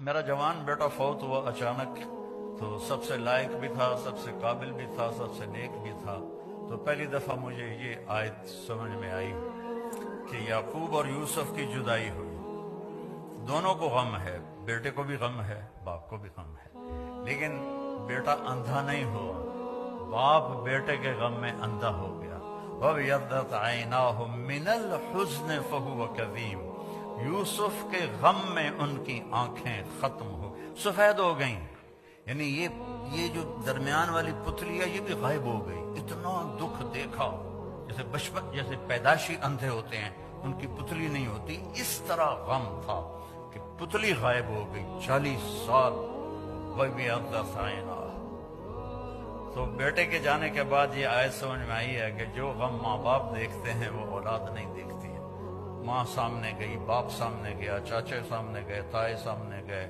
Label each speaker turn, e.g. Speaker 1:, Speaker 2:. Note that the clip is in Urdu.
Speaker 1: میرا جوان بیٹا فوت ہوا اچانک، تو سب سے لائق بھی تھا، سب سے قابل بھی تھا، سب سے نیک بھی تھا۔ تو پہلی دفعہ مجھے یہ آیت سمجھ میں آئی کہ یعقوب اور یوسف کی جدائی ہوئی، دونوں کو غم ہے، بیٹے کو بھی غم ہے، باپ کو بھی غم ہے، لیکن بیٹا اندھا نہیں ہوا، باپ بیٹے کے غم میں اندھا ہو گیا۔ وَابْيَضَّتْ عَيْنَاهُ مِنَ الْحُزْنِ فَهُوَ كَظِيمٌ، یوسف کے غم میں ان کی آنکھیں ختم ہو سفید ہو گئیں، یعنی یہ جو درمیان والی پتلی ہے یہ بھی غائب ہو گئی۔ اتنا دکھ دیکھا، جیسے بچپن جیسے پیدائشی اندھے ہوتے ہیں ان کی پتلی نہیں ہوتی، اس طرح غم تھا کہ پتلی غائب ہو گئی 40 سال۔ وَابْيَضَّتْ عَيْنَاهُ، تو بیٹے کے جانے کے بعد یہ آیت سمجھ میں آئی ہے کہ جو غم ماں باپ دیکھتے ہیں وہ اولاد نہیں دیکھتی ہے۔ ماں سامنے گئی، باپ سامنے گیا، چاچے سامنے گئے، تائے سامنے گئے،